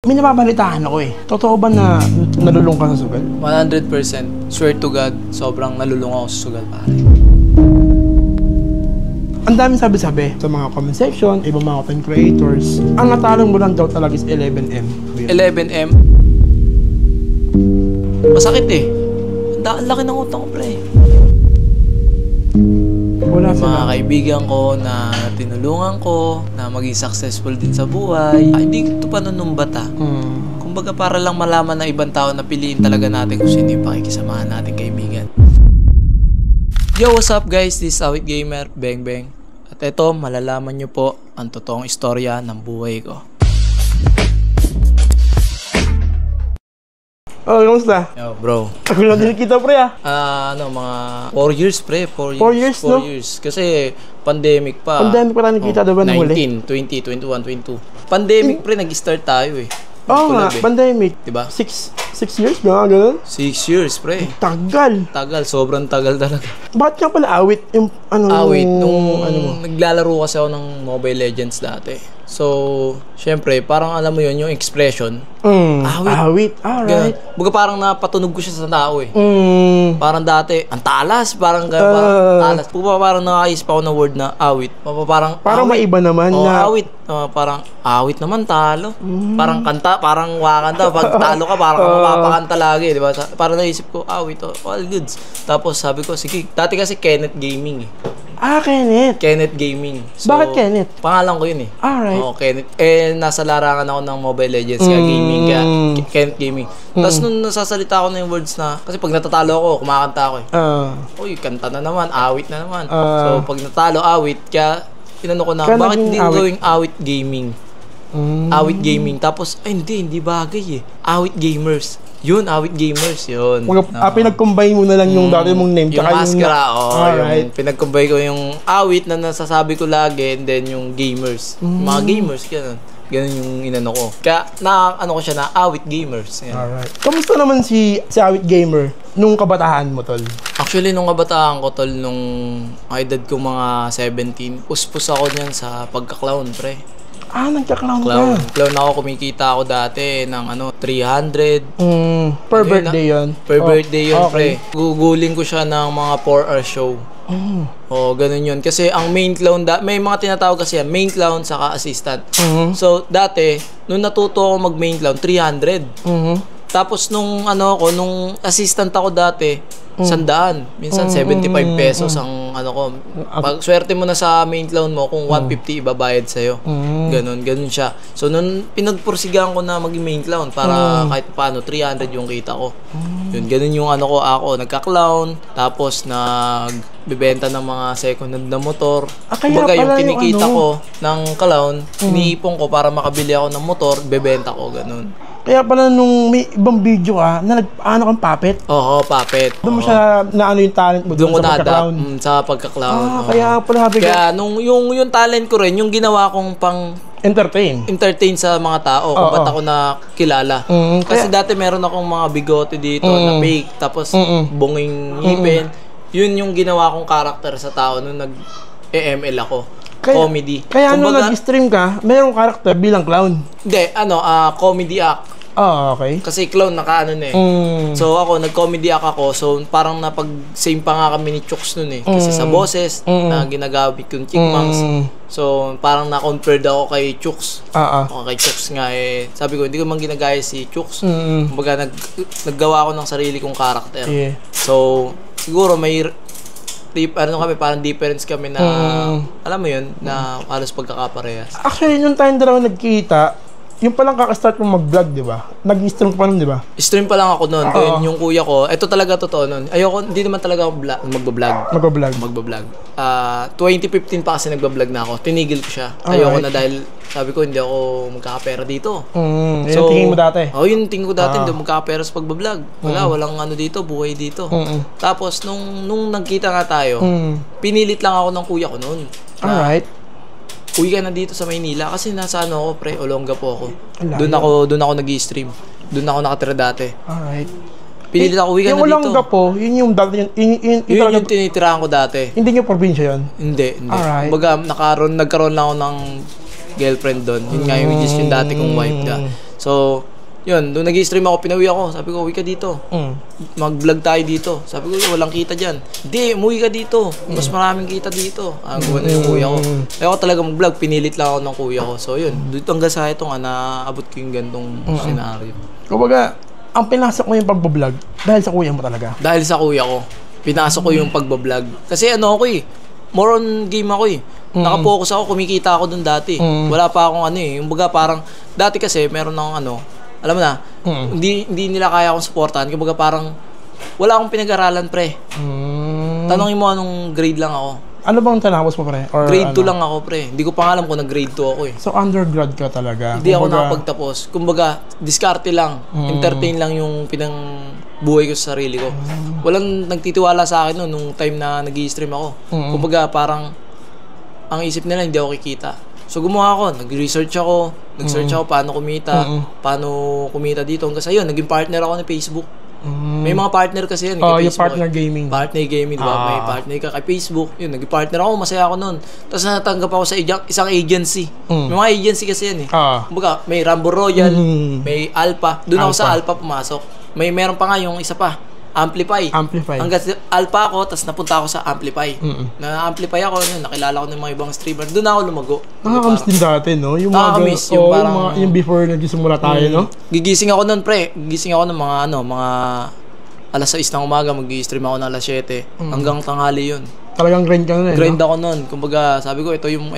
May nababalitaan ako eh. Totoo ba na nalulung ka sa sugal? 100%. Swear to God, sobrang nalulung ako sa sugal, pare. Ang daming sabi-sabi sa mga comment section, ibang mga content creators. Ang natalong mo lang daw talaga is 11M. 11M? Masakit eh. Ang laki ng utang ko, pre. Wala Mga sila. kaibigan ko na tinulungan ko, na maging successful din sa buhay. Hindi ko ito panunumbata. Kumbaga para lang malaman ng ibang tao na piliin talaga natin kung sino yung pakikisamahan natin kaibigan. Yo, what's up guys? This is Awit Gamer, Beng Beng. At ito, malalaman nyo po ang totoong istorya ng buhay ko. Oh, kamusta? Yo, bro. Ako lang din kita, pre ah. Mga 4 years, pre. 4 years. 4 years, no? 4 years. Kasi pandemic pa. Pandemic pa tayo nakita, diba, nung huli? 19, 20, 21, 22. Pandemic, pre, nag-start tayo eh. Oo nga, pandemic. Diba? 6 years, gano'n? 6 years, pre. Tagal. Tagal, sobrang tagal talaga. Bakit nga pala awit? Yung ano? Awit, nung ano mo? naglalaro kasi ako ng Mobile Legends dati. So, syempre, parang alam mo yun, yung expression. Awit. Alright. Baga parang napatunog ko siya sa tao eh. Parang dati, ang talas, parang talas. Parang nakaisip ako ng word na awit. Parang maiba naman na. Awit. Parang awit naman, talo. Parang kanta, parang wakanta. Pag talo ka, parang mapapakanta lagi, di ba? Parang naisip ko, awit, all goods. Tapos sabi ko, sige, dati kasi Kenneth Gaming eh. Kenneth. Kenneth Gaming. So, bakit Kenneth? Pangalan ko yun eh. Alright. Oo, Kenneth. Nasa larangan ako ng Mobile Legends, kaya gaming, kaya Kenneth Gaming. Tapos nung nasasalita ako ng words na, kasi pag natatalo ako, kumakanta ako eh. Uy, kanta na naman, awit na naman. So, pag natalo, awit, kaya tinanong ko na, bakit hindi ko gawing awit gaming? Awit gaming. Tapos, ay hindi bagay eh. Awit gamers. Yun, Awit Gamers, yun. Pinag-combine mo na lang yung dati mong name. Yung maskara, Alright. yung pinag-combine ko yung awit na nasasabi ko lagi, and then yung gamers. Mga gamers, ganun. Ganun yung inano ko. Kaya, ano ko siya na, Awit Gamers. Yan. Alright. Kamusta naman si Awit Gamer nung kabataan mo, tol? Actually, nung kabataan ko, tol, nung edad ko mga 17, puspos ako niyan sa pagka-clown, pre. Nagka-clown ka. Clown ako, kumikita ako dati ng 300. Per birthday yun? Per birthday yun, pre. Guguling ko siya ng mga 4-hour show. Ganun yun. Kasi ang main clown, may mga tinatawag kasi yan, main clown saka assistant. So, dati, nung natuto ako mag-main clown, 300. Tapos nung assistant ako dati, 100. Minsan 75 pesos ang ko. Pag swerte mo na sa main clown mo, kung 150 ibabayad sa'yo. Ganun siya. So nung pinagpursigan ko na maging main clown para kahit paano 300 yung kita ko. Yun, ganun yung ako nagka-clown, tapos nagbebenta ng mga second hand na motor. Kumbaga yung kinikita ko ng clown, iniipon ko para makabili ako ng motor, bebenta ko, ganun. Kaya pala nung may ibang video ka, na kang puppet? Oo, puppet. Doon mo siya yung talent mo doon sa pagka-clown? Sa pagka-clown. Kaya pala sabi ko. Kaya nung yung talent ko rin, yung ginawa kong pang entertain sa mga tao kung ba't ako na kilala. Kasi dati meron akong mga bigote dito na fake, tapos bunging ngipin. Yun yung ginawa kong karakter sa tao nung nag-EML ako. Comedy. Kaya nung nag-stream ka, merong karakter bilang clown? Hindi, comedy act. Okay. Kasi clown So ako, nag-comedy act ako. So parang napag-same pa nga kami ni Chooks nun eh. Kasi sa boses na ginagamit yung Chickmangs. So parang na-compared ako kay Chooks. Kay Chooks nga eh. Sabi ko, hindi ko man ginagaya si Chooks. Kumbaga naggawa ako ng sarili kong karakter. So siguro may parang difference kami na alam mo yun, na halos pagkakaparehas. Actually, nung tayong dalawa nagkita, yung palang kakastart mong mag-vlog, di ba? Nag-stream pa nun, di ba? Stream pa lang ako nun. Then yung kuya ko, ito talaga totoo nun. Hindi naman talaga ako magbablog. 2015 pa kasi nagbablog na ako. Tinigil ko siya. Ayoko na dahil sabi ko, hindi ako magkakapera dito. So, yung tingin mo dati? Yung tingin ko dati, hindi ako magkakapera sa pagbablog. Walang dito, buhay dito. Tapos, nung nagkita nga tayo, pinilit lang ako ng kuya ko nun. Alright. Uwi ka na dito sa Maynila kasi nasa ako, pre, Olonga po ako. Doon ako nag-i-stream. Doon ako nakatira dati. Alright. Pinilit ako, uwi ka na dito. Yung Olonga po, yun yung yung tinitirahan ko dati. Hindi yung probinsya yun? Hindi. Alright. Kumbaga, nagkaroon lang ako ng girlfriend doon. Yun nga yung which is yung dati kong wife na. So, yun, doon nag-stream ako, pinawi ako. Sabi ko, uwi ka dito. Mag-vlog tayo dito. Sabi ko, walang kita dyan. Hindi, umuwi ka dito. Mas maraming kita dito. Gawin na yung kuya ko. Kaya ako talaga mag-vlog, pinilit lang ako ng kuya ko. So, yun, dito hanggang sa ito nga, naabot ko yung gantong senaryo. Kumbaga, ang pinasok mo yung pagbablog dahil sa kuya mo talaga? Dahil sa kuya ko. Pinasok ko yung pagbablog. Kasi ako more on game ako Nakapokus ako, kumikita ako dun dati. Wala pa akong yung baga parang, dati kasi meron akong alam mo na, hindi nila kaya akong supportan. Kumbaga parang, wala akong pinag-aralan, pre. Tanongin mo anong grade lang ako. Ano bang tanapos mo, pre? Or grade 2 lang ako, pre. Hindi ko pa alam kung nag-grade 2 ako So, undergrad ka talaga? Hindi ako nakapagtapos. Kumbaga, diskarte lang. Entertain lang yung buhay ko sa sarili ko. Walang nagtitiwala sa akin nung time na nag-i-stream ako. Kumbaga, parang, ang isip nila, hindi ako kikita. So, gumawa ako. Nag-research ako. Nag-search ako paano kumita dito. Hanggang sa yun, naging partner ako ng Facebook. May mga partner kasi yan. Yung partner gaming. Partner gaming, diba? May partner ka kay Facebook. Yun, naging partner ako. Masaya ako nun. Tapos natanggap ako sa isang agency. May mga agency kasi yan Kumbaga, may Rambo Royal, may Alpha. Doon ako sa Alpha pumasok. Meron pa nga yung isa pa. Amplify. Hanggang Alpha ako, tapos napunta ako sa Amplify. Na-amplify ako, nakilala ko ng mga ibang streamer. Doon ako lumago. Nakakamiss din dati, no? Yung nakakamiss. Yung before nagsimula tayo, no? Gigising ako nun, pre. Gigising ako ng mga alas 6 ng umaga, mag-i-stream ako ng alas 7. Hanggang tanghali yun. Talagang grind ka nun Grind ako nun. Kumbaga, sabi ko, ito yung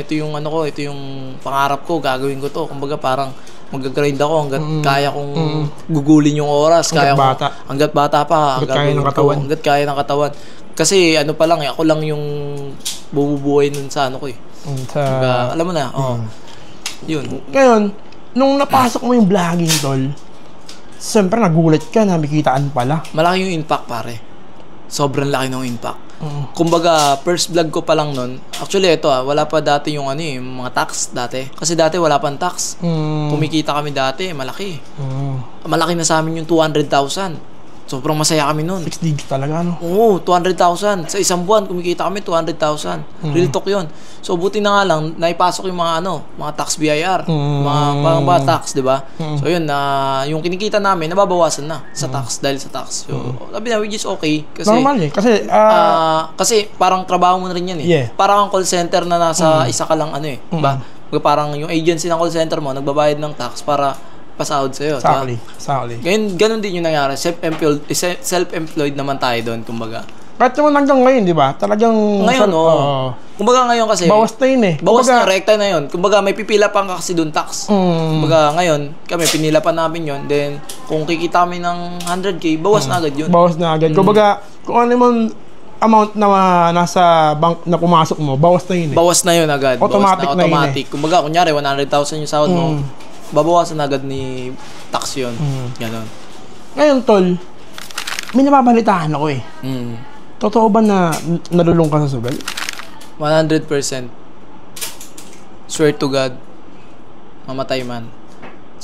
pangarap ko, gagawin ko to. Kumbaga, parang mag-grind ako hanggat kaya kong gugulin yung oras. Hanggat bata pa. Hanggat kaya ng katawan. Hanggat kaya ng katawan. Kasi pa lang ako lang yung bububuhay nun sa alam mo na, yun. Ngayon, nung napasok mo yung vlogging, tol, siyempre nagulat ka na nakikitaan pala. Malaki yung impact, pare. Sobrang laki ng impact. Kumbaga, first vlog ko pa lang nun. Actually, ito wala pa dati yung yung mga tax dati. Kasi dati wala pang tax. Kumikita kami dati, malaki. Malaki na sa amin yung 200,000. Sobrang masaya kami nun. 6 digits talaga, no? Oo, 200,000. Sa isang buwan, kumikita kami 200,000. Real talk yun. So, buti na nga lang, naipasok yung mga tax BIR. Mga tax, di ba? So, yun, yung kinikita namin, nababawasan na sa tax, dahil sa tax. So, sabi na, which is okay. Kasi, normal kasi parang trabaho mo na rin yan Parang ang call center na nasa isa ka lang diba? Parang yung agency ng call center mo, nagbabayad ng tax para pasahod sa'yo. Exactly. Ganun din yung nangyari. Self-employed naman tayo doon, kumbaga. Kahit naman hanggang ngayon, di ba? Talagang... Ngayon, kumbaga ngayon kasi... Bawas na yun Bawas na, rekta na yun. Kumbaga, may pipila pa kasi doon tax. Kumbaga, ngayon, kami, pinila pa namin yun. Then, kung kikita kami ng 100K, bawas na agad yun. Bawas na agad. Kumbaga, kung ano man amount na nasa bank na pumasok mo, bawas na yun Bawas na yun agad. Automatic na automatic. Kumbaga, kunyari, 100,000 yung sahod mo. Babawasan agad ni tax yun. Ganon. Ngayon, tol, may nababalitaan ako Totoo ba na nalulung ka sa sugal? 100%. Swear to God, mamatay man.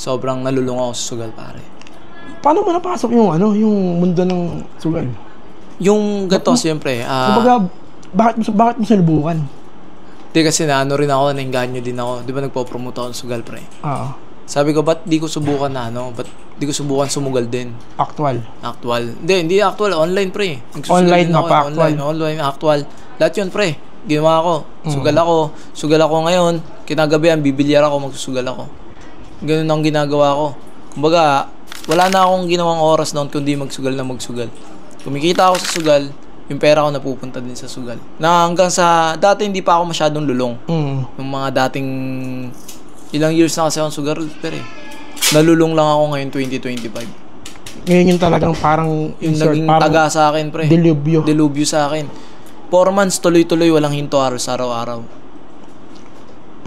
Sobrang nalulung ako sa sugal, pare. Paano mo napasok yung mundo ng sugal? Yung gato, siyempre. Kumbaga, bakit mo sinubukan? Di kasi rin ako, nainganyo din ako. Di ba nagpo-promote ako ng sugal, pre? Sabi ko, ba't di ko subukan ba't di ko subukan sumugal din? Actual. Hindi actual. Online, pre. Online na pa, actual. Online, actual. Lahat yun, pre. Ginawa ko. Sugal ako ngayon. Kinagabihan, bibilyar ako, magsusugal ako. Ganun ang ginagawa ko. Kumbaga, wala na akong ginawang oras noon kundi magsugal. Kumikita ako sa sugal, yung pera ko napupunta din sa sugal. Na hanggang sa, dati hindi pa ako masyadong lulong. Yung mga dating, ilang years na kasi akong sugar, pero nalulong lang ako ngayon 2025. Ngayon yung talagang parang yung naging taga sa akin, pre. Delubyo sa akin. 4 months tuloy-tuloy, walang hinto araw-araw.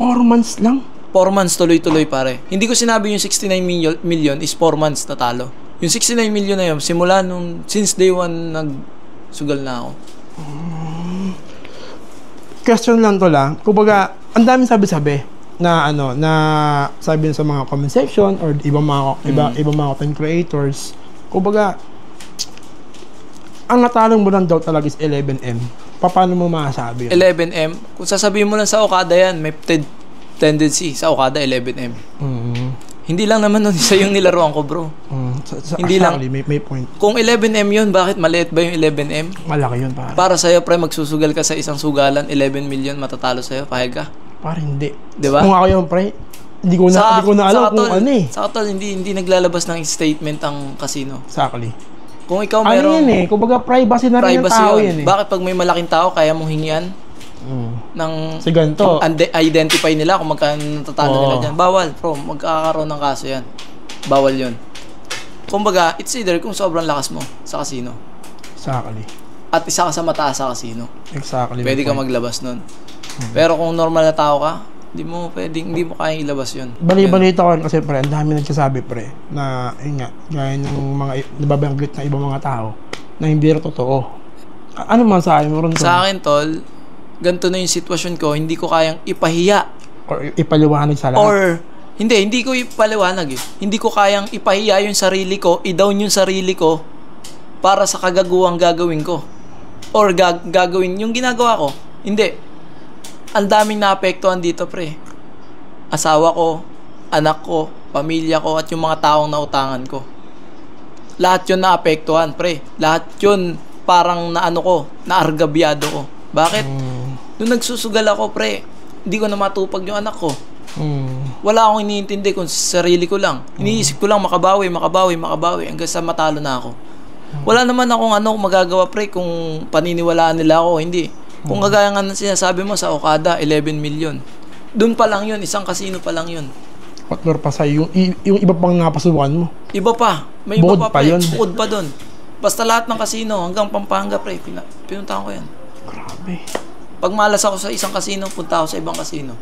4 months lang? 4 months tuloy-tuloy, pare. Hindi ko sinabi yung 69 million is 4 months natalo. Yung 69 million na yun, simula since day 1 nagsugal na ako. Question lang to lang. Kumbaga, ang daming sabi-sabi na sabi sa mga comment section or ibang mga content creators. Kumbaga, ang natalong mo lang daw talaga is 11M. Paano mo masasabi yun? 11M? Kung sasabihin mo lang sa Okada yan, may tendency sa Okada 11M. Mm. Hindi lang naman nun isa yung nilaruan ko, bro. Hindi lang. May point. Kung 11M yun, bakit maliit ba yung 11M? Malaki yun, pare. Para sa'yo, pre, magsusugal ka sa isang sugalan, 11 million matatalo sa'yo, pahig ka. Pare, hindi. Di ba? Kung ako yun, pre, hindi ko na alam kung ano eh. Sa tol, hindi naglalabas ng statement ang casino. Exactly. Kung ikaw Ano merong... yun eh? Kumbaga privacy na rin ng tao yun eh. Bakit pag may malaking tao, kaya mong hingian ng... Si ganito. Identify nila kung magkano natatalo nila dyan. Bawal, bro. Magkakaroon ng kaso yan. Bawal yun. Kumbaga, it's either kung sobrang lakas mo sa casino. Exactly. At isa ka sa mataas sa casino. Exactly. Pwede ka maglabas nun. Pero kung normal na tao ka, hindi mo kayang ilabas yun. Bali-balita ko rin kasi pre, ang dami nagsasabi pre, na yun nga, gaya ng mga nababanggit na ibang mga tao, na hindi rin totoo. Ano man sa akin mo ron? Sa akin, tol, ganito na yung sitwasyon ko, hindi ko kayang ipahiya. Or ipaliwanag sa lahat? Or, hindi ko ipaliwanag eh. Hindi ko kayang ipahiya yung sarili ko, i-down yung sarili ko, para sa kagaguwang gagawin ko. Or gagawin yung ginagawa ko. Hindi. Ang daming naapektuhan dito, pre. Asawa ko, anak ko, pamilya ko, at yung mga taong nautangan ko. Lahat yun naapektuhan, pre. Lahat yun parang naargabyado ko. Bakit? Nung nagsusugal ako, pre, hindi ko na matupag yung anak ko. Wala akong iniintindi kung sarili ko lang. Iniisip ko lang makabawi hanggang sa matalo na ako. Wala naman akong magagawa, pre, kung paniniwalaan nila ako, hindi. Kung kagaya nga sinasabi mo sa Okada, 11 million. Doon pa lang yun, isang casino pa lang yun. Patler pa sa'yo, yung iba pang napasubukan mo. Iba pa, may iba Bukod pa, pre. yun. Bukod pa doon. Basta lahat ng casino, hanggang Pampanga, pre, pinuntahan ko yan. Grabe. Pag malas ako sa isang casino, punta ako sa ibang casino.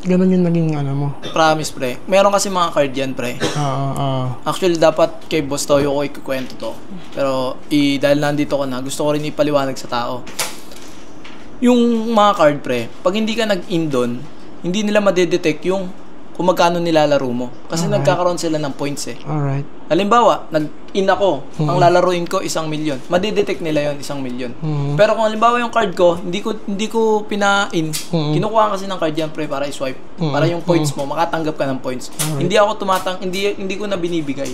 Ganun yung naging mo. Promise, pre. Meron kasi mga card yan, pre. Actually, dapat kay Boss Toyo ko ikukwento to. Pero, dahil nandito ko na, gusto ko rin ipaliwanag sa tao. Yung mga card, pre, pag hindi ka nag-in doon, hindi nila madedetect yung kung magkano nilalaro mo. Kasi nagkakaroon sila ng points eh. Alright. Halimbawa, nag-in ako, ang lalaruin ko 1 million. Madedetect nila yon 1 million. Pero kung halimbawa yung card ko, hindi ko pina-in, kinukuha kasi ng card yan, pre, para i-swipe. Para yung points mo, makatanggap ka ng points. Hindi ako hindi ko na binibigay.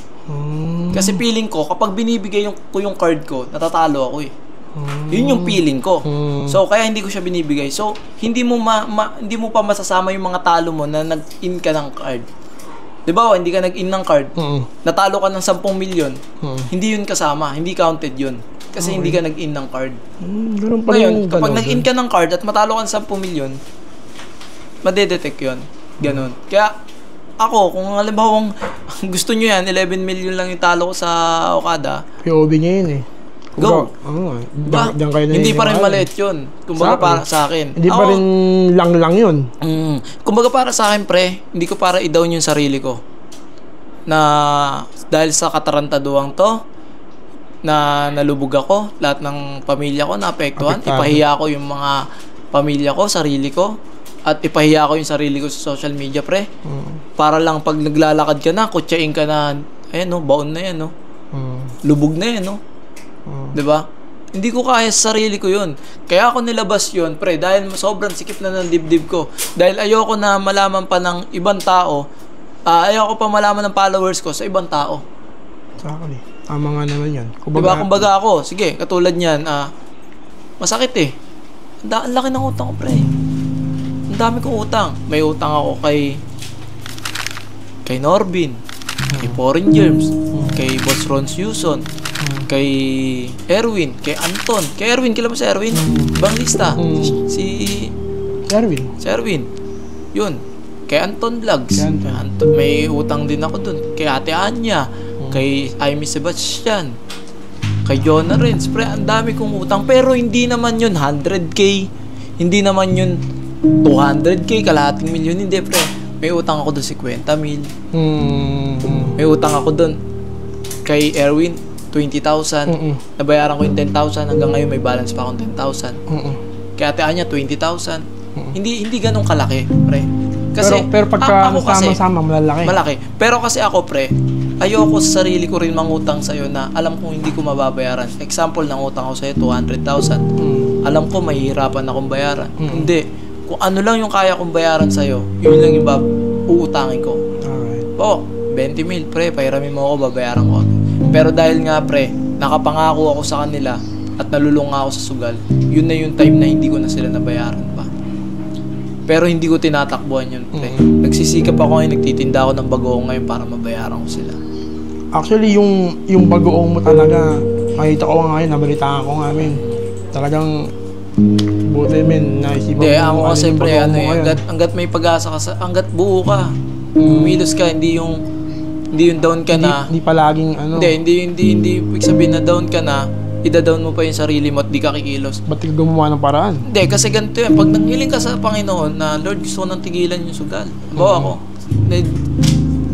Kasi feeling ko, kapag binibigay ko yung card ko, natatalo ako eh. Yun yung feeling ko. So kaya hindi ko siya binibigay. So hindi mo pa masasama yung mga talo mo na nag-in ka ng card. 'Di ba? Hindi ka nag-in ng card. Natalo ka ng 10 million. Hindi yun kasama, hindi counted yun. Kasi hindi ka nag-in ng card. Ganun pa Ngayon, kapag nag-in ka ng card at matalo ka ng 10 million, madedetect yun. Ganun. Kaya ako, kung halimbawa gusto nyo yan, 11 million lang yung talo ko sa Okada, POV niya yun eh. Go! Hindi pa rin maliit yun. Kumbaga para sa akin. Hindi pa rin lang yun. Kumbaga para sa akin, pre, hindi ko para i-down yung sarili ko. Na dahil sa katarantaduang to, na nalubog ako, lahat ng pamilya ko naapektuhan, ipahiya ko yung mga pamilya ko, sarili ko, at ipahiya ko yung sarili ko sa social media, pre. Para lang pag naglalakad ka na, kutsain ka na, ayan no, baon na yan no. Lubog na yan no. 'Di ba? Hindi ko kaya sa sarili ko 'yun. Kaya ako nilabas 'yun, pre, dahil sobrang sikip na ng dibdib ko. Dahil ayoko na malaman pa ng ibang tao. Ayoko pa malaman ng followers ko sa ibang tao. Exactly. Tama nga naman 'yun. Kumbaga ako, sige, katulad niyan, masakit eh. Ang laki ng utang ko, pre. Ang dami kong utang. May utang ako kay Norbin, kay Foreign Germs, kay Boss Ron Suson, kay Erwin, kay Anton. Kay Erwin, kilala mo si Erwin? Ibang lista. Si Erwin. Yun. Kay Anton Vlogs. Anton, may utang din ako dun. Kay Ate Anya. Kay Amy Sebastian. Kay Jonah Renz. Pre, ang dami kong utang. Pero hindi naman yun 100k. Hindi naman yun 200k, kalahating milyon. Hindi, pre. May utang ako dun 50 mil. May utang ako dun kay Erwin 20,000. Nabayaran ko yung 10,000. Hanggang ngayon may balance pa akong 10,000. Kaya Ate Anya 20,000. Hindi ganun kalaki, pre. Kasi pero pagka sama-sama malaki. Pero kasi ako, pre, ayoko sa sarili ko rin mangutang sa'yo na alam kong hindi ko mababayaran. Example, ng utang ko sa'yo 200,000. Alam ko mahihirapan akong bayaran. Hindi. Kung ano lang yung kaya kong bayaran sa'yo, yun lang yung uutangin ko. Alright. Po, 20 mil, pre, pairamin mo ako, babayaran ko. Pero dahil nga, pre, nakapangako ako sa kanila at nalulunga ako sa sugal, yun na yung time na hindi ko na sila nabayaran pa. Pero hindi ko tinatakbuhan yun, pre. Nagsisikap ako ngayon, nagtitinda ako ng bagoong ngayon para mabayaran ko sila. Actually, yung bagoong mo talaga, makita ko nga ngayon, nabalitaan ko nga, men. Talagang, buti, men, naisipan Hindi, ako mo kasi, yung pre, bagoong mo ngayon. hanggat may pag-asa ka, hanggat buo ka, umilos ka, hindi yung down ka na. Hindi palaging, ano. Hindi ibig sabihin na down ka na, ida-down mo pa yung sarili mo at di ka kikilos. Ba't ka gumawa ng paraan? Hindi, kasi ganito yan. Pag nanghiling ka sa Panginoon na, Lord, gusto ko nang tigilan yung sugal. Bawa ako.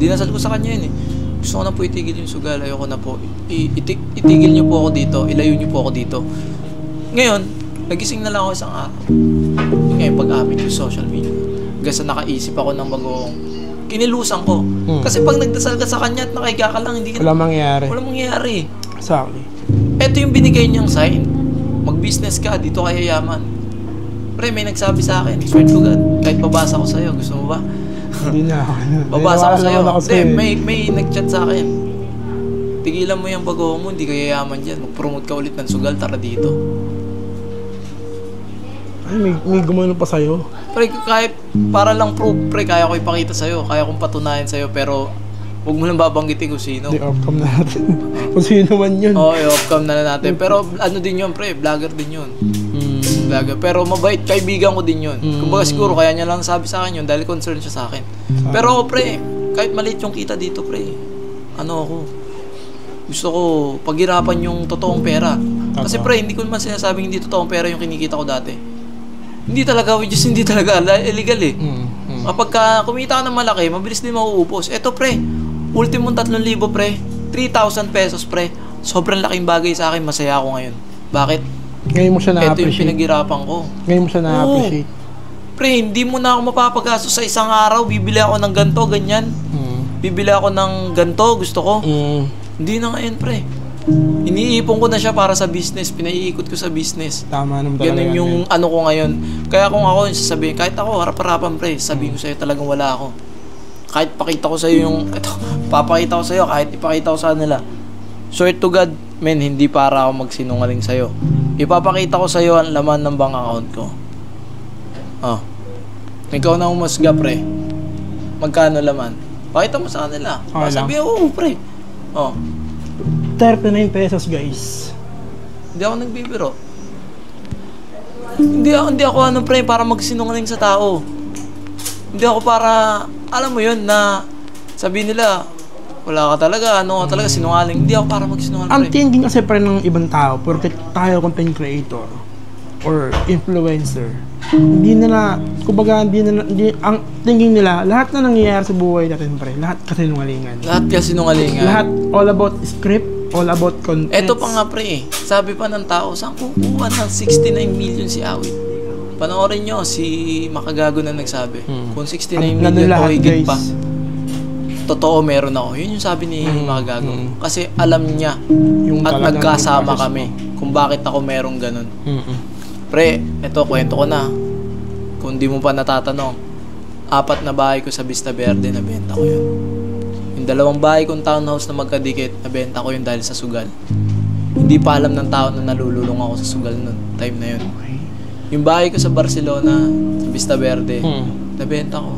Dinasal ko sa kanya yun eh. Gusto ko na po itigil yung sugal. Ayoko na po. Itigil niyo po ako dito. Ilayo niyo po ako dito. Ngayon, nagising na lang ako isang araw. Ngayon, pag-amin ko social media. Hanggang sa nakaisip ako ng bagong kinilusan ko. Kasi pag nagdasal ka sa kanya at nakahiga ka lang, hindi ka Walang mangyayari. walang mangyayari. Exactly. Ito yung binigay niyang sign. Mag-business ka, dito ka yayaman. Pre, may nagsabi sa akin, swear to God, kahit babasa ko sa'yo, gusto mo ba? Hindi na ako. Babasa ko sa'yo. Hindi, May nag-chat sa akin. Tigilan mo yung bago mo, hindi ka yayaman dyan. Mag-promote ka ulit ng sugal, tara dito. Ay, may gumano pa sa'yo. Pre, kahit para lang proof, pre, kaya ko ipakita sa'yo, kaya kong patunayan sa'yo, pero huwag mo lang babanggitin kung sino. Hindi, off-cam na natin. Kung sino man yun. Oo, i-off-cam na natin. Pero ano din yun, pre, vlogger din yun. Vlogger. Pero mabait, kaibigan ko din yun. Kumbaga siguro, kaya niya lang sabi sa akin yun dahil concerned siya sa akin. Pero ako, pre, kahit maliit yung kita dito, pre, ano ako, gusto ko paghirapan yung totoong pera. Kasi pre, hindi ko naman sinasabing hindi totoong pera yung kinikita ko dati. Hindi talaga, hindi talaga illegal eh. Kapag kumita ka ng malaki, mabilis din mauubos. Eto pre, ultimong 3,000 pre, 3,000 pesos pre. Sobrang laking bagay sa akin, masaya ako ngayon. Bakit? Ngayon mo siya Ito yung na-appreciate. pinaghirapan ko. Ngayon mo siya na-appreciate. Pre, hindi mo na ako mapapagastos sa isang araw. Bibili ako ng ganto, ganyan. Bibili ako ng ganto, gusto ko. Hindi na ngayon, pre. Iniipon ko na siya para sa business. Pinaiikot ko sa business. Tama naman talaga. Ganun yung ano ko ngayon. Kaya kung ako yung sasabihin, kahit ako, harap-harapan pre, sabihin ko sa'yo talagang wala ako. Kahit pakita ko sa'yo yung, ito, papakita ko sa'yo, kahit ipakita ko sa nila. Swear to God, men, hindi para ako magsinungaling sa'yo. Ipapakita ko sa'yo ang laman ng bank account ko. Oh. Ikaw na umusga, pre. Magkano laman? Pakita mo sa kanila. Okay Sabi ako, pre. Oh. 39 pesos, guys. Hindi ako nagbibiro. Hindi ako ano pre para magsinungaling sa tao. Hindi ako para alam mo yun na sabihin nila wala ka talaga, ano ka talaga sinungaling. Hindi ako para magsinungaling Ang pre. thinking kasi pre ng ibang tao, porque tayo content creator or influencer, ang thinking nila, lahat na nangyayari sa buhay natin pre, lahat kasinungalingan. Lahat kasi sinungalingan. Lahat all about script, all about content. Eto pa nga pre, sabi pa ng tao, saan kukuha ng 69 million si Awit? Panoorin nyo, si Makagago na nagsabi. Kung 69 million o higit pa, totoo meron ako. Yun yung sabi ni Makagago. Kasi alam niya Yung at talagang nagkasama process kami kung bakit ako merong ganun. Pre, eto kwento ko na. Kung di mo pa natatanong, 4 na bahay ko sa Vista Verde, nabenta ko yun. Yung 2 bahay kong townhouse na magkadikit, nabenta ko yun dahil sa sugal. Hindi pa alam ng tao na nalululong ako sa sugal nun, time na yun. Yung bahay ko sa Barcelona, sa Vista Verde, nabenta ko.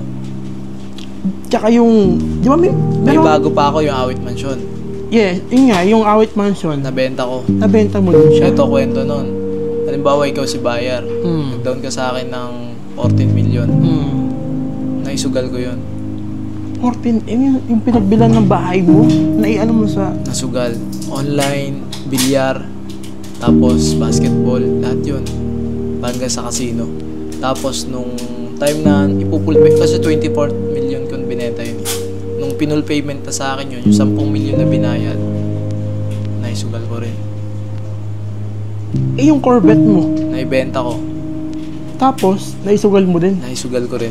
Tsaka yung, di ba May bago pa ako yung Awit Mansion. Yeah, yun nga, yung Awit Mansion, Nabenta ko. nabenta mo din siya. Ito kwento nun. Halimbawa, ikaw si buyer. Nag-down ka sa akin ng 14 million. Naisugal ko yun. 14, yung pinagbilan ng bahay mo, naiano mo sa... Nasugal. Online, bilyar, tapos basketball, lahat yun. Hanggang sa casino. Tapos nung time na ipupul pay, kasi 24 million kung binenta yun. Nung pinul payment na sa akin yun, yung 10 million na binayad, naisugal ko rin. Yung Corvette mo, Naibenta ko. tapos, naisugal mo din. Naisugal ko rin.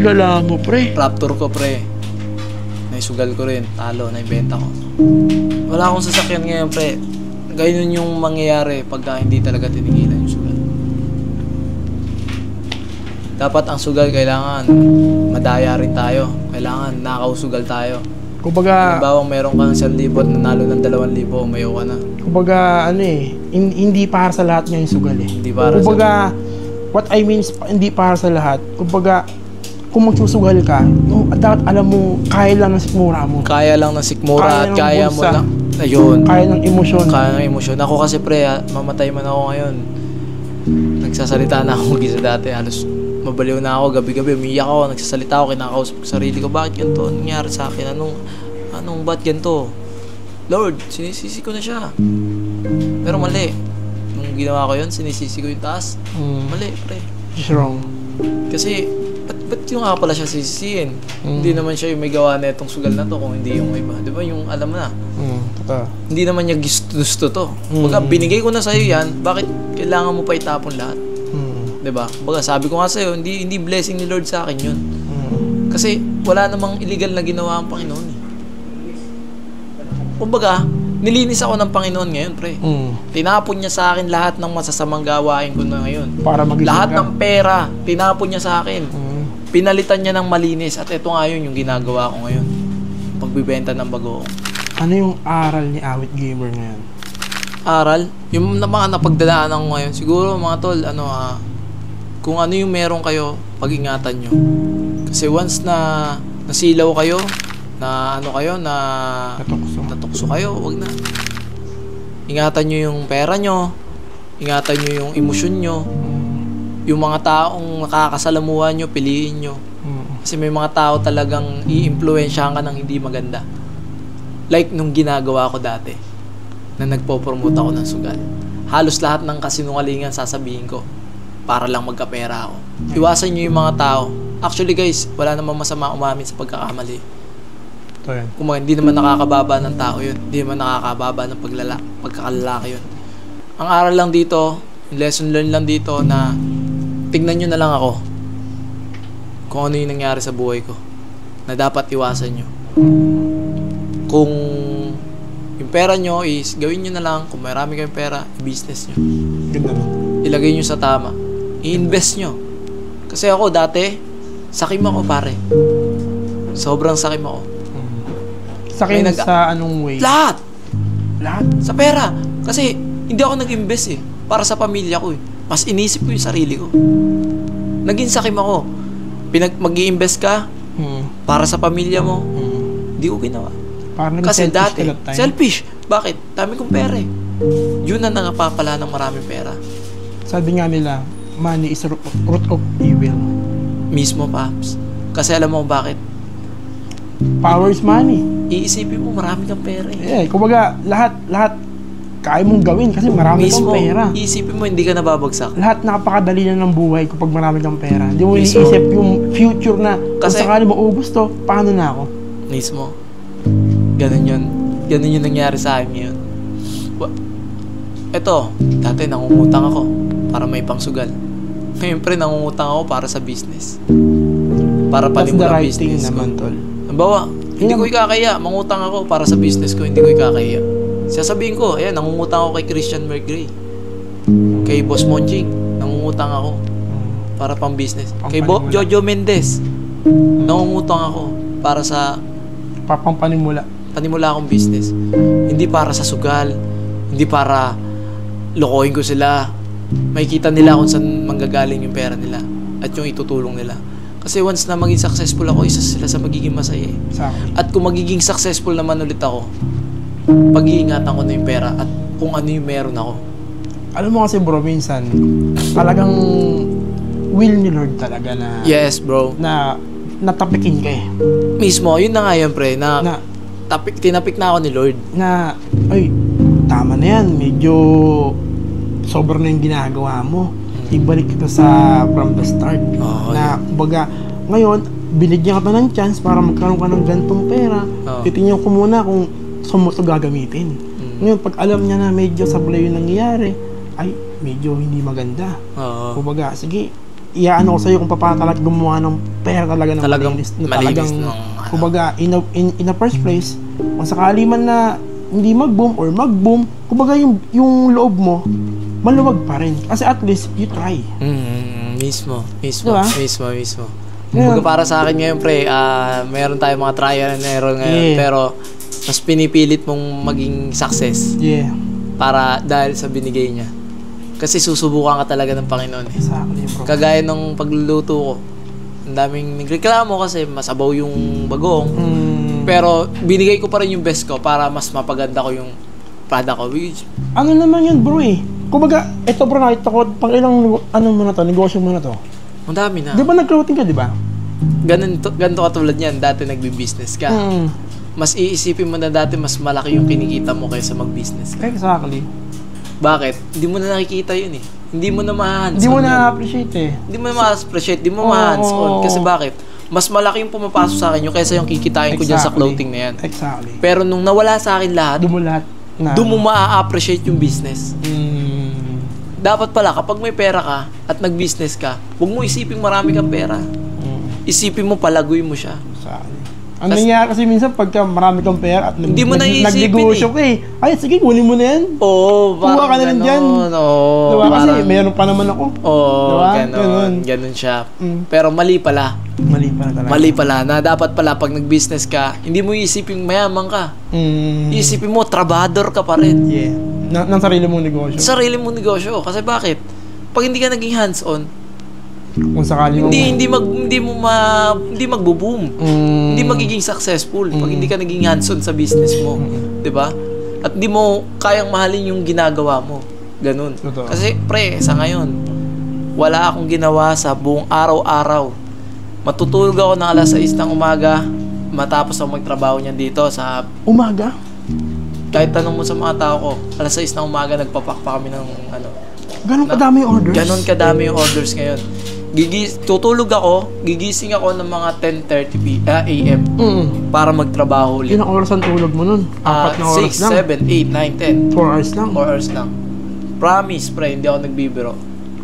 Lala mo, pre. Raptor ko, pre. Naisugal ko rin. Talo, naibenta ko. Wala akong sasakyan ngayon, pre. Ganyan yung mangyayari pagka hindi talaga tinigilan yung sugal. Dapat ang sugal kailangan madaya rin tayo. Kailangan nakausugal tayo. Kumbaga, Halimbawa, meron kang 1,000 at nanalo ng 2,000, umayaw ka na. kumbaga, hindi para sa lahat nga yung sugal eh. Hindi para Kumbaga, what I mean is, hindi para sa lahat. Kumbaga, kung magsusugal ka, dapat alam mo, kaya lang ng sikmura mo. Kaya lang ng sikmura Kaya at ng kaya mo bulsa. lang. Ayun. Kaya ng emosyon. Kaya ng emosyon. Ako kasi pre, mamatay man ako ngayon. Nagsasalita na ako mag-isa dati. Halos mabaliw na ako. Gabi-gabi umiyak ako. Nagsasalita ako. Kinakausap ko sarili ko. Bakit ganito? Anong nangyari sa akin? Ba't ganito? Lord, sinisisi ko na siya. Pero mali. Nung ginawa ko yun, sinisisi ko yung taas. Mali, pre. It's wrong. Kasi, ba't yung nga pala siya sisisiin? Hindi naman siya yung may gawa na itong sugal na to kung hindi yung iba. Di ba? Yung alam mo na. Totoo. Hindi naman niya gusto to. Baga, binigay ko na sa'yo yan, bakit kailangan mo pa itapon lahat? Diba? Baga, sabi ko nga sa'yo, hindi blessing ni Lord sa akin yun. Kasi wala namang illegal na ginawa ang Panginoon eh. Kumbaga, nilinis ako ng Panginoon ngayon, pre. Tinapon niya sa akin lahat ng masasamang gawain ko na ngayon. Para magising Lahat ka. ng pera, tinapon niya sa akin. Pinalitan niya ng malinis at ito nga yun yung ginagawa ko ngayon. Pagbibenta ng bago. Ano yung aral ni Awit Gamer ngayon? Aral, yung mga napagdadaanan ko ngayon, siguro mga tol, kung ano yung meron kayo, pag-ingatan nyo. Kasi once na nasilaw kayo, na natukso kayo, wag na. Ingatan nyo yung pera nyo, ingatan nyo yung emosyon nyo, yung mga taong nakakasalamuha nyo, piliin nyo. Kasi may mga tao talagang i-impluwensyahan ka ng hindi maganda. Like nung ginagawa ko dati, na nagpo-promote ako ng sugal. Halos lahat ng kasinungalingan sasabihin ko para lang magkapera ako. Iwasan nyo yung mga tao. Actually guys, wala namang masama umamin sa pagkakamali. Ito yan. Kung hindi naman nakakababa ng tao yun, hindi naman nakakababa ng pagkakalaki yun. Ang aral lang dito, lesson learned lang dito na tignan nyo na lang ako kung ano yung nangyari sa buhay ko na dapat iwasan nyo. Kung yung pera nyo is gawin nyo na lang, kung marami kayong pera, i-business nyo. Ganda mo. Ilagay nyo sa tama. I-invest nyo. Kasi ako dati, sakim ako pare. Sobrang sakim ako. Sakin sa anong way? Lahat! Lahat? Sa pera. Kasi hindi ako nag-invest eh. Para sa pamilya ko eh. Mas inisip ko yung sarili ko. Naging sakim ako. Mag-i-invest ka para sa pamilya mo. Hindi ko ginawa. Kasi dati, selfish. Bakit? Dami kong pera eh. Yun ang nangapapala ng maraming pera. Sabi nga nila, money is root of evil. Mismo, Paps. Kasi alam mo bakit? Power is money. Iisipin mo, marami kang pera eh. Kumbaga, lahat kaya mong gawin kasi marami kang pera. Iisipin mo, hindi ka nababagsak. Lahat napakadali na ng buhay kapag marami kang pera. Hindi mo Mismo. iniisip yung future na kung sakali maubos to, paano na ako? Mismo. Ganun yun. Ganun yung nangyari sa akin ngayon. Eto, dati nangungutang ako para may pangsugal. Ngayon pre, nangungutang ako para sa business. Para panimulang right business ko. naman, tol. Halimbawa, hindi ko ikakaya. Mangutang ako para sa business ko, hindi ko ikakaya. Sasabihin ko, ayan, nangungutang ako kay Christian Mergray. Kay Boss Monching, nangungutang ako para pang business. Kay Jojo Mendez, nangungutang ako para sa Panimula. panimula akong business. Hindi para sa sugal, hindi para lokohin ko sila. Makikita nila kung saan manggagaling yung pera nila at yung itutulong nila. Kasi once na maging successful ako, isa sila sa magiging masaya eh. Exactly. At kung magiging successful naman ulit ako, pag-iingatan ko na yung pera at kung ano yung meron ako. Alam mo kasi bro, minsan, talagang will ni Lord talaga na... Yes, bro. Na natapikin ka eh. Mismo, yun na nga yun, pre, na tinapik na ako ni Lord. Na, ay, tama na yan. Medyo sobrang na yung ginagawa mo. Ibalik kita sa from the start. Na, baga, ngayon, binigyan ka ng chance para magkaroon ka ng gantong pera. Titingnan ko muna kung saan mo ito gagamitin. Ngayon, pag alam niya na medyo sablay yung nangyayari, ay, medyo hindi maganda. Kumbaga, sige, iyaano ko sa'yo kung papatalag gumawa ng pera talaga ng malinis. Kumbaga, in the first place, kung sakali man na hindi mag-boom or mag-boom, kumbaga yung loob mo, maluwag pa rin. Kasi at least, you try. Mismo. Diba? Mismo. Kumbaga para sa akin ngayon, pre, meron tayong mga trial and error ngayon, pero mas pinipilit mong maging success. Yeah. Para dahil sa binigay niya. Kasi susubukan ka talaga ng Panginoon eh. Exactly, bro. Kagaya ng pagluluto ko. Ang daming nagreklamo kasi masabaw yung bagoong. Pero binigay ko pa rin yung best ko para mas mapaganda ko yung product ko. Ano naman yun, bro eh. Kumbaga, ito bro, nakita ko, pang ilang, negosyo mo na to? Ang dami na. Di ba nag-clothing ka, di ba? Ganito katulad yan. Dati nagbi-business ka. Mas iisipin mo na dati mas malaki yung kinikita mo kaysa mag-business ka. Exactly. Bakit? Hindi mo na nakikita yun eh. Hindi mo na ma-hands-on. Hindi mo na-appreciate eh. Hindi mo na ma-appreciate. Hindi mo ma-hands-on. Kasi bakit? Mas malaki yung pumapasok sa akin yung kaysa yung kikitain ko dyan sa clothing na yan. Exactly. Pero nung nawala sa akin lahat, doon mo ma-appreciate yung business. Dapat pala, kapag may pera ka at nag-business ka, huwag mo isipin marami kang pera. Isipin mo, palaguin mo siya. Ang nangyayari kasi minsan pagka marami kang pera at hindi mo na nagnegosyo ka eh. Ay, sige, kunin mo na yan. Oo, kuha ka na rin dyan. Diba? Kasi meron pa naman ako. Oo, ganun siya. Pero mali pala. Mali pala talaga. Mali pala na dapat pala pag nag-business ka, hindi mo isipin mayaman ka. Isipin mo, trabador ka pa rin. Yeah. Ng sarili mong negosyo. Sarili mong negosyo. Kasi bakit? Pag hindi ka naging hands-on, kung sakali hindi magbo-boom. Hindi magiging successful pag hindi ka naging hands-on sa business mo, 'di ba? At hindi mo kayang mahalin yung ginagawa mo. Ganun. Totoo. Kasi pre, sa ngayon, wala akong ginawa sa buong araw-araw. Matutulog ako ng alas 6 ng umaga matapos ako magtrabaho niyan dito sa umaga. Kahit tanong mo sa mga tao ko, alas 6 ng umaga nagpapak pa kami ng Ganon kadami yung orders? Ganon kadami yung orders ngayon. Tutulog ako, gigising ako ng mga 10:30 AM para magtrabaho ulit. Ilang oras ang tulog mo nun? 4 na oras 6, 7, 8, 9, 10. 4 hours lang? 4 hours lang. Promise, pre, hindi ako nagbibiro.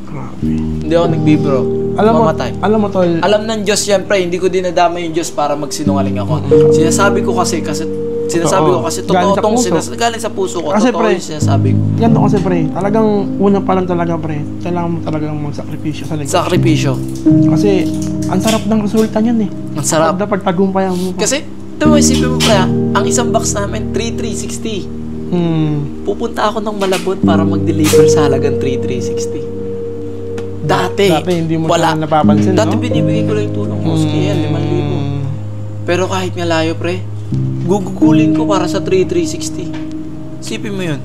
Grabe. Hindi ako nagbibiro. Mamatay. Alam mo, tol. Alam ng Diyos yan, pre. Hindi ko dinadama yung Diyos para magsinungaling ako. Sinasabi ko kasi totoo tong galing sa puso ko. Kasi, totoo pre, yung sinasabi ko. Ganito kasi, pre. Talagang una pa lang talaga, pre. Kailangan mo talagang magsakripisyo sa negosyo. Sakripisyo. Kasi ang sarap ng resulta niyan eh. Ang sarap. Dapat tagumpayan mo pa. Kasi, isipin mo pre, ang isang box namin, 3,360. Pupunta ako ng Malabon para mag-deliver sa halagang 3,360. Dati hindi mo siya napapansin, Dati no? binibigay ko lang yung tulong ko, 5,000. Pero kahit nga layo, pre, gugugulin ko para sa 3,360. Sipin mo yun.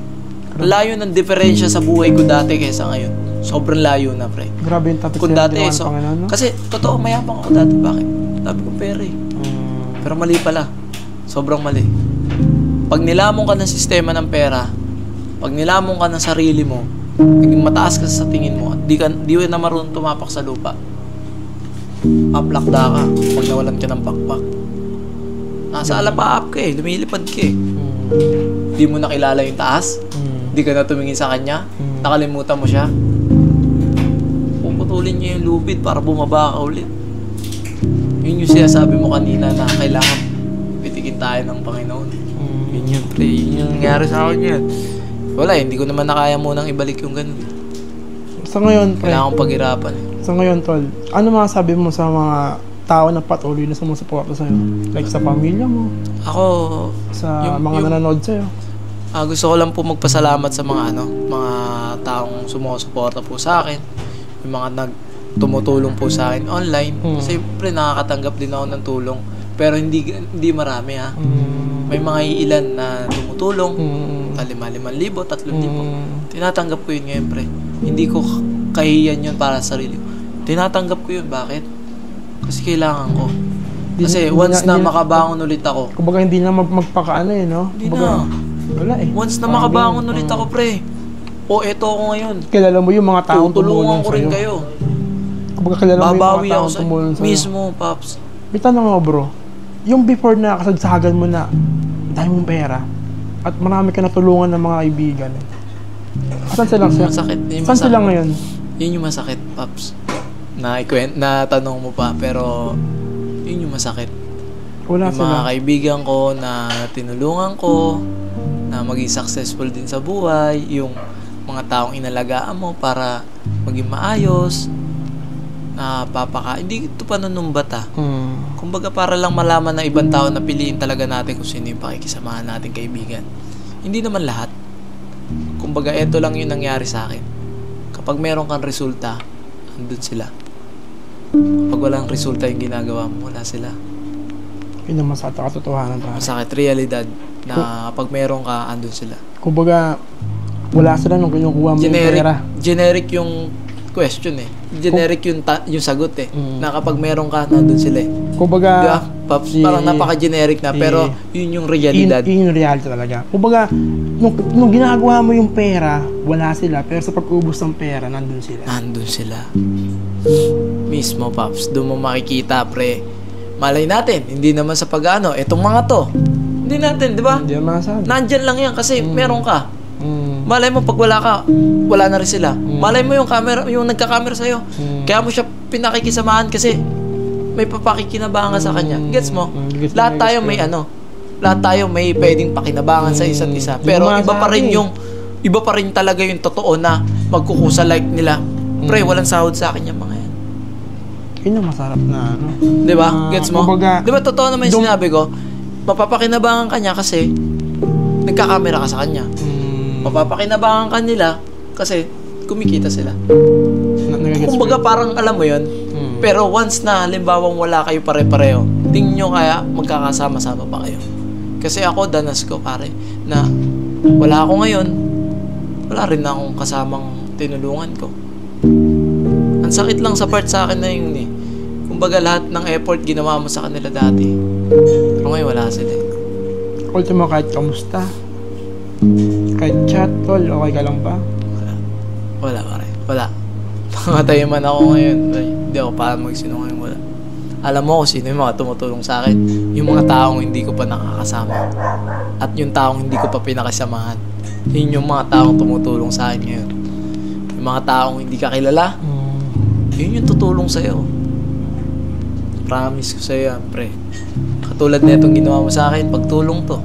Layo ng diferensya sa buhay ko dati kaysa ngayon. Sobrang layo na, pre. Grabe yung topic Kung na dati, yung Panginoon, no? kasi totoo, mayabang ako dati. Bakit? Sabi ko, pera eh. Pero mali pala. Sobrang mali. Pag nilamong ka ng sistema ng pera, pag nilamong ka ng sarili mo, naging mataas ka sa tingin mo, at di na marunong tumapak sa lupa, paplakda ka pag nawalan ka ng pakpak. Nasa alapaap ka eh, lumilipad ka eh. Di mo nakilala yung taas, di ka na tumingin sa kanya, nakalimutan mo siya. Puputulin niya yung lubid para bumaba ka ulit. Yun yung sinasabi mo kanina na kailangan pitikin tayo ng Panginoon. Yun yun, pre. Yun yung nangyari sa akin yun. Wala, hindi ko naman nakaya munang ibalik yung ganun. Sa ngayon, pre. Kailangan kong paghirapan eh. Sa ngayon, tol, ano masasabi mo sa mga tao na patuloy na sumusuporta sa'yo? Like sa pamilya mo? Ako, sa mga nanonood sa'yo? Gusto ko lang po magpasalamat sa mga mga taong sumusuporta po sa akin. Yung mga tumutulong po sa akin online. Kasi siyempre nakakatanggap din ako ng tulong. Pero hindi marami ha. May mga iilan na tumutulong. 5,000, 3,000. Tinatanggap ko yun ngayon, pre. Hindi ko kahiyan yun para sa sarili ko. Tinatanggap ko yun. Bakit? Kasi kailangan ko. Kasi once na makabangon ulit ako. Kumbaga hindi na magpakaano eh, no? Hindi na. Wala eh. Once na makabangon ulit ako, pre. Eto ako ngayon. Kilala mo yung mga taong tutulungan ko rin kayo. Kumbaga kilala mo yung babawi mga ako taong tumulong sa'yo. Mismo, Paps. May tanong ako, bro. Yung before na kasagsagan mo na dahil mong pera at marami ka natulungan ng mga kaibigan. Saan sila? Masakit. Saan sila ngayon? Yun yung masakit, Paps. Na tanong mo pa, pero yun yung masakit. Wala yung sila. mga kaibigan ko na tinulungan ko, na maging successful din sa buhay, yung mga taong inalagaan mo para maging maayos, hindi ito panunumbat Kumbaga para lang malaman ng ibang tao na piliin talaga natin kung sino yung pakikisamahan natin kaibigan. Hindi naman lahat. Kumbaga eto lang yung nangyari sa akin. Kapag meron kang resulta, andun sila. Pag walang resulta yung ginagawa mo, wala sila. Yun ang masakit na katotohanan. Masakit, realidad na pag meron ka, andun sila. Kumbaga, wala sila nung kinukuha mo yung pera. Generic yung question Generic yung sagot na kapag meron ka, nandun sila Kumbaga, diba? Paps, parang napaka-generic na, pero yun yung realidad. Yun yung reality talaga. Kumbaga, nung ginagawa mo yung pera, wala sila. Pero sa pag-ubos ng pera, nandun sila. Nandun sila. Mismo, Paps. Doon mo makikita, pre. Malay natin, hindi naman sa pag-ano. Etong mga to, hindi natin, di ba? Hindi naman masabi. Nandyan lang yan kasi meron ka. Malay mo, pag wala ka, wala na rin sila. Malay mo yung camera, yung nagka-camera sa'yo. Kaya mo siya pinakikisamahan kasi may papakikinabangan sa kanya. Gets mo? Lahat tayo may lahat tayo may pwedeng pakinabangan sa isa't isa. Pero iba pa rin talaga yung totoo na magkukusa like nila. Pre, walang sahod sa akin yung mga yan. Yun ang masarap na Di ba? Gets mo? Di ba totoo naman yung sinabi ko? Mapapakinabangan ka niya kasi nagkakamera ka sa kanya. Mapapakinabangan ka nila kasi kumikita sila. Kumbaga parang alam mo yun. Pero once na halimbawang wala kayo pare-pareho, tingin nyo kaya magkakasama-sama pa kayo. Kasi ako, danas ko pare, na wala ako ngayon, wala rin na akong kasamang tinulungan ko. Ang sakit lang sa part sa akin na yun Kumbaga lahat ng effort ginawa mo sa kanila dati. Pero ngayon wala sila Ultimo, kahit kamusta? Kahit chat, tol, okay ka lang ba? Wala pare. Wala. Pangatay man ako ngayon. Hindi ako para magsinungaling, wala. Alam mo kung sino yung mga tumutulong sa akin. Yung mga taong hindi ko pa nakakasama. At yung taong hindi ko pa pinakasamahan. Yun yung mga taong tumutulong sa akin ngayon. Yung mga taong hindi ka kilala, yun yung tutulong sa'yo. Promise ko sa'yo yan, pre. Katulad na itong ginawa mo sa akin, pagtulong to.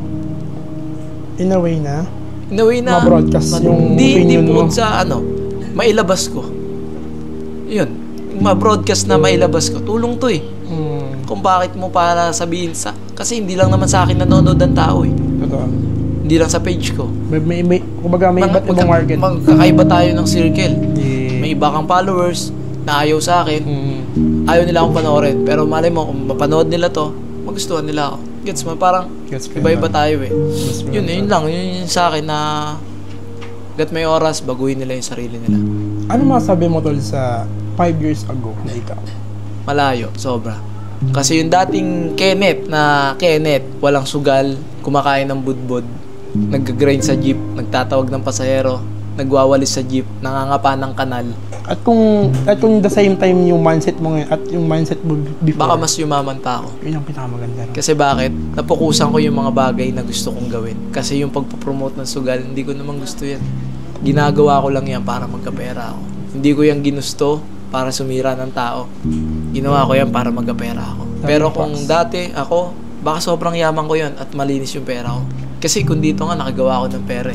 In a way na? Ma-broadcast yung hindi opinion mo. Hindi sa mailabas ko. Yun. Ma-broadcast na mailabas ko. Tulong to Kung bakit mo para sabihin kasi hindi lang naman sa akin nanonood ang tao Totoo. Hindi lang sa page ko. Kumbaga may iba't ibang market. Magkakaiba tayo ng circle. May iba kang followers na ayaw sa akin. Ayaw nila akong panoorin. Pero malay mo, kung mapanood nila to, magustuhan nila ako. Gets mo? Parang iba-iba tayo Yun lang. Yun sa akin na gat may oras, baguhin nila yung sarili nila. Ano masabi mo tol sa 5 years ago na ikaw? Malayo, sobra. Kasi yung dating Kenneth, walang sugal, kumakain ng budbod, nag-grind sa jeep, nagtatawag ng pasahero, nagwawalis sa jeep, nangangapa ng kanal. At kung the same time yung mindset mo ngayon at yung mindset mo before, baka mas yumaman pa ako. Yun ang pinakamaganda. Kasi bakit? Napukusan ko yung mga bagay na gusto kong gawin. Kasi yung pagpopromote ng sugal, hindi ko naman gusto yan. Ginagawa ko lang yan para magkapera ako. Hindi ko yan ginusto para sumira ng tao. Ginawa ko yan para magkapera ako. Pero kung dati ako, baka sobrang yaman ko yan at malinis yung pera ko. Kasi kung dito nga nakagawa ako ng pera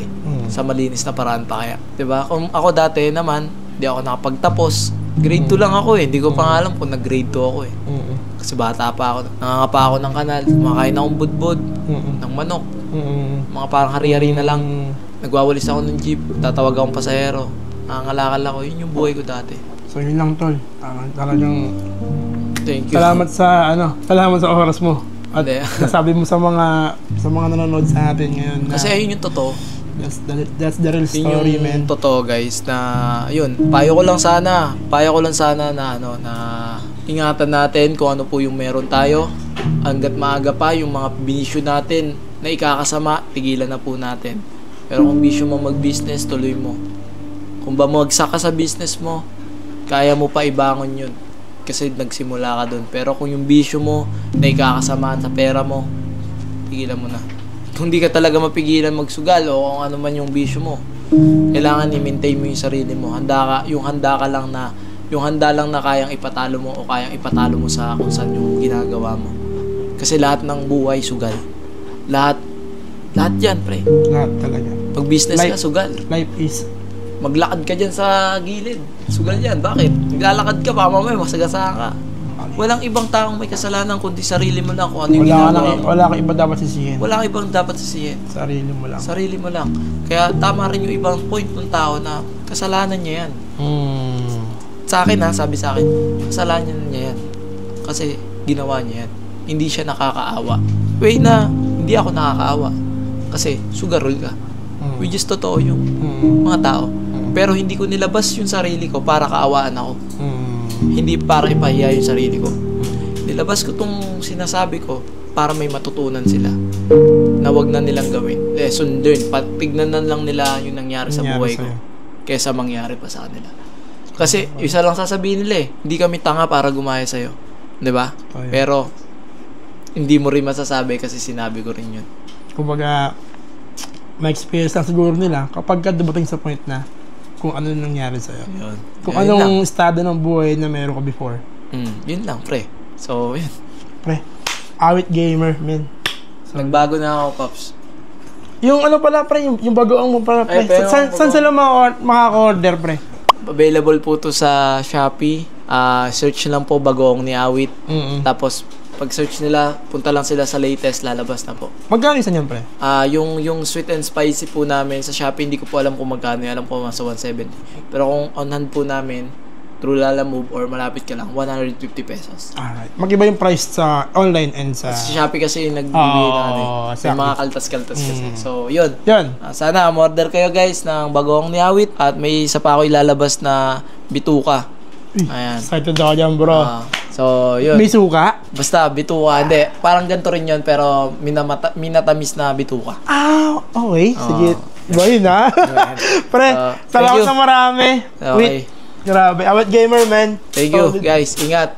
sa malinis na paraan pa kaya. 'Di ba? Kung ako dati naman, hindi ako nakapagtapos. Grade 2 lang ako Hindi ko pa alam kung nag-grade 2 ako Kasi bata pa ako. Nangangapa ako ng kanal, kumakain akong budbod, ng manok. Mga parang hari-hari na lang. Nagwawalis ako ng jeep, tatawag akong pasahero. Nangangalakal ako. Yun yung buhay ko dati. So yun lang tol. Talagang thank you. Salamat sa oras mo. At Hindi. nasabi mo sa mga nanonood sa atin ngayon na Kasi ayun yung totoo. That's the real story, Yun yung man. totoo, guys, na yun. Payo ko lang sana na na ingatan natin kung ano po yung meron tayo. Hanggat maaga pa yung mga binisyo natin na ikakasama, tigilan na po natin. Pero kung bisyo mo mag-business, tuloy mo. Kung ba magsak ka sa business mo, kaya mo pa ibangon yun. Kasi nagsimula ka doon. Pero kung yung bisyo mo na ikakasamaan sa pera mo, tigilan mo na. Kung di ka talaga mapigilan magsugal o kung ano man yung bisyo mo, kailangan i-maintain mo yung sarili mo. Handa ka lang na kayang ipatalo mo o kayang ipatalo mo sa kung saan yung ginagawa mo. Kasi lahat ng buhay sugal. Lahat yan, pre. Lahat talaga. Pag business ka, sugal. Life is Maglakad ka dyan sa gilid. Sugal yan. Bakit? Naglalakad ka pa, mamaya masagasaan ka. Walang ibang taong may kasalanan kundi sarili mo lang kung ano yung ginagawa mo. Wala kang iba dapat sisihin. Wala kang ibang dapat sisihin. Sarili mo lang. Sarili mo lang. Kaya tama rin yung ibang point ng tao na kasalanan niya yan. Sa akin sabi sa akin, kasalanan niya yan. Kasi ginawa niya yan. Hindi siya nakakaawa. Way na hindi ako nakakaawa. Kasi sugarol ka. Which is totoo yung mga tao. Pero hindi ko nilabas yung sarili ko para kaawaan ako. Hindi para ipahiya yung sarili ko. Nilabas ko tong sinasabi ko para may matutunan sila na wag na nilang gawin. Lesson learned. Tignan na lang nila yung nangyari sa buhay ko kaysa mangyari pa sa kanila. Kasi isa lang sasabihin nila hindi kami tanga para gumaya sa'yo. Diba? Pero hindi mo rin masasabi kasi sinabi ko rin yun. Kumbaga, may experience lang siguro nila kapag ka dumating sa point na kung ano nangyari sa'yo. Yun. Kung anong estado ng buhay na meron ka before. Yun lang, pre. So, yun. Pre, awit gamer, man. So, nagbago na ako, Pops. Yung ano pala, pre, yung bagoong mo pala, pre. Ay, Saan sila makaka-order, pre? Available po to sa Shopee. Search lang po bagoong ni Awit. Tapos, pag search nila, punta lang sila sa latest, lalabas na po. Magkano isa niyan, pre? Yung sweet and spicy po namin sa Shopee, hindi ko po alam kung magkano. Alam ko nasa 170. Pero kung on hand po namin, through Lalamove or malapit ka lang, 150 pesos. Alright. Mag-iba yung price sa online and sa... Sa Shopee kasi yung nagbibigay na may mga kaltas-kaltas kasi. So, yun. Sana order kayo guys ng bagoong ni Awit at may isa pa ako ilalabas na bituka. Ayan. Excited ako dyan, bro. So, yun. May suka? Basta, bituka. Hindi, parang ganito rin yun, pero minatamis na bituka. Okay. Sige. Iba yun, Pre, salamat na marami. Okay. Grabe. Awit gamer, man. Thank you, guys. Ingat.